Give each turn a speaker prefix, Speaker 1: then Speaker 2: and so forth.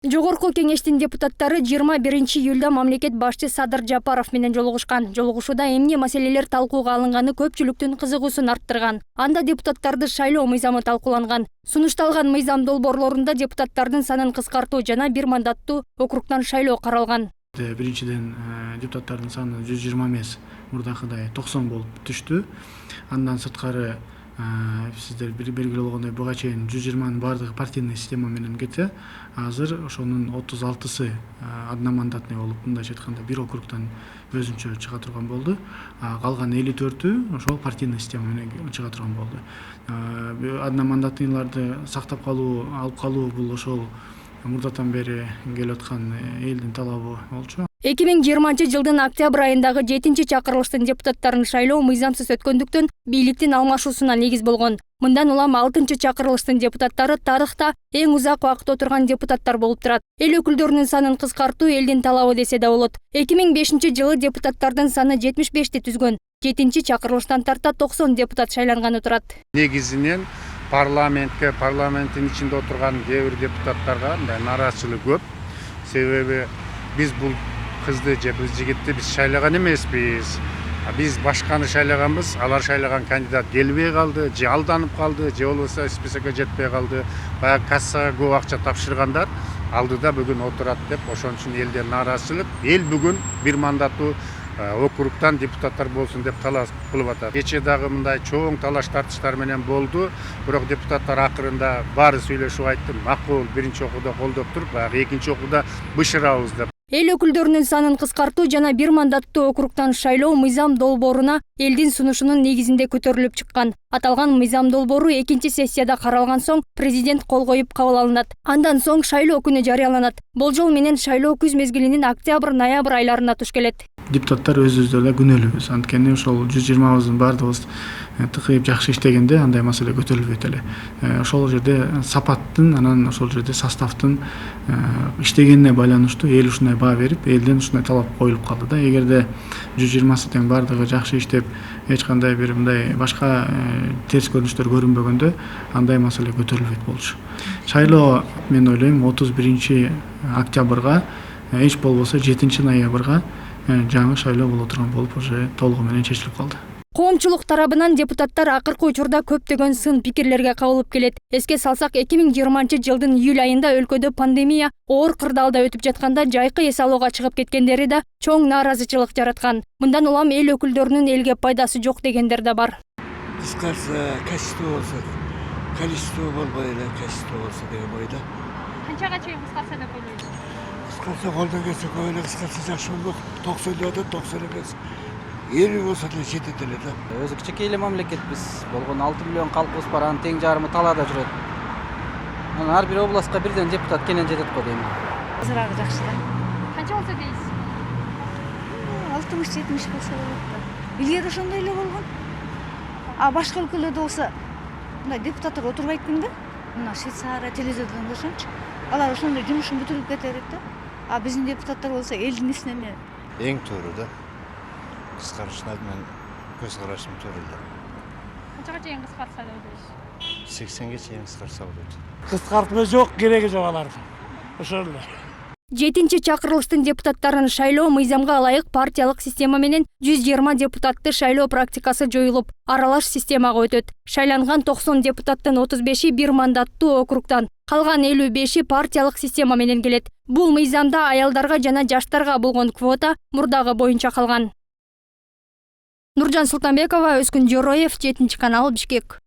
Speaker 1: Жогорку кеңештин депутаттары 21-июлда мамлекет башчы Садыр Жапаров менен жолугушкан. Жолугушууда эмне маселелер талкууга алынганы көпчүлүктүн кызыгуусун арттырган. Анда депутаттарды шайлоо мыйзамы талкууланган. Сунушталган мыйзам долбоорлорунда депутаттардын санын кыскартуу жана бир мандаттуу округтан шайлоо каралган.
Speaker 2: Биринчиден депутаттардын саны 120 эмес, мурдакыдай 90 болуп түштү. Андан сырткары сиздер белгилүү болгондой буга чейин 120нын баардыгы партийный система менен кетсе, азыр ошонун 36сы одномандатный болуп, мындайча айтканда бир округтан өзүнчө чыга турган болду. Калган 54 ошол партийный система менен чыга турган болду. Одномандатныйларды сактап калуу, алып калуу бул ошол мурдатан бери келип аткан элдин талабы болчу.
Speaker 1: 2020-жылдын октябрь айындагы 7-чакырылыштын депутаттарын шайлоо мыйзамсыз өткөндүктөн бийликтин алмашуусуна негиз болгон. Мындан улам 6-чакырылыштын депутаттары тарыхта эң узак убакыт отурган депутаттар болуп турат. Эл өкүлдөрүнүн санын кыскартуу элдин талабы десе да болот. 2005-жылы депутаттардын саны 75ти түзгөн. 7-чакырылыштан тарта 90 депутат шайланганы турат.
Speaker 3: Негизинен парламенттин ичинде отурган кээ бир депутаттарга нааразычылык көп. Себеби биз бул кызды же биз жигитти биз шайлаган эмеспиз. Биз башканы шайлаганбыз, алар шайлаган кандидат келбей калды, же алданып калды, же болбосо списокко жетпей калды. Баягы кассага көп акча тапшыргандар алдыда бүгүн отурат деп, ошон үчүн элден нааразычылык. Эл бүгүн бир мандаттуу округтан депутаттар болсун деп талаш кылып атат. Кечээ дагы мындай чоң талаш тартыштар менен болду. Бирок депутаттар акырында баары сүйлөшүп айтты, макул биринчи окууда колдоп туруп, баягы экинчи окууда бышырабыз деп.
Speaker 1: Эл өкүлдөрүнүн санын кыскартуу жана бир мандаттуу округтан шайлоо мыйзам долбооруна элдин сунушунун негизинде көтөрүлүп чыккан. Аталган мыйзам долбоору 2-сессияда каралган соң президент кол коюп кабыл алынат. Андан соң шайлоо күнү жарыяланат. Болжол менен шайлоо күз мезгилинин октябрь-ноябрь айларына туш келет.
Speaker 2: Депутаттар өзүбүздө күнөөлүүбүз. Анткени ошол 120быздын баардыгыбыз тыкыйып жакшы иштегенде андай маселе көтөрүлбөйт эле. Ошол жерде сапаттын, анан ошол жерде составтын иштегенине байланыштуу эл ушундай баа берип, элден ушундай талап коюлуп калды да. Эгерде 120сы тең баардыгы жакшы иштеп, эч кандай бир мындай башка терс көрүнүштөр көрүнбөгөндө андай маселе көтөрүлбөйт болчу. Шайлоо мен ойлойм 31-октябрга, эч болбосо 7-ноябрга жаңы шайлоо боло турган болуп, уже толугу менен чечилип калды.
Speaker 1: Коомчулук тарабынан депутаттар акыркы учурда көптөгөн сын пикирлерге кабылып келет. Эске салсак, 2020-жылдын июль айында өлкөдө пандемия оор кырдаалда өтүп жатканда жайкы эс алууга чыгып кеткендери да чоң нааразычылык жараткан. Мындан улам эл өкүлдөрүнүн элге пайдасы жок дегендер да бар.
Speaker 4: Кыскарса, качество болсо, количество болбой эле, качество болсо деген ойда.
Speaker 1: Канчага чейин кыскарса деп ойлойсуз?
Speaker 4: Кыскарса колдон келсе көп эле кыскарса жакшы болмок. 90 деп атат, 90 эмес. 50 болсо деле жетет эле да.
Speaker 5: Өзү кичинекей эле мамлекетпиз. Болгону 6 миллион калкыбыз бар, анын тең жарымы талаада жүрөт. Анан ар бир областка бирден депутат кенен жетет го дейм.
Speaker 6: Азыраагы жакшы да.
Speaker 1: Канча болсо дейсиз?
Speaker 6: 60-70 болсо болот да. Илгери ошондой эле болгон. Башка өлкөлөрдө болсо мындай депутаттар отурбайт-тын да. Мына Швейцария, телевизордон көрсөмчү. Алар ошондой жумушун бүтүрүп кете берет да. Биздин депутаттар болсо элдин исине
Speaker 7: эң туура да. Кыскарышына мен көз карашым туура эле.
Speaker 1: Канчага чейин кыскарса деп ойлойсуз?
Speaker 7: 80ге чейин кыскарса болот.
Speaker 4: Кыскартма жок, кереги жок алардын. Ошол эле.
Speaker 1: 7-чакырылыштын депутаттарын шайлоо мыйзамга ылайык партиялык система менен 120 депутатты шайлоо практикасы жоюлуп, аралаш системага өтөт. Шайланган 90 депутаттын 35-и бир мандаттуу округтан, калган 55-и партиялык система менен келет. Бул мыйзамда аялдарга жана жаштарга болгон квота мурдагы боюнча калган. Нуржан Султанбекова, Өзкүн Жороев, 7 канал, Бишкек.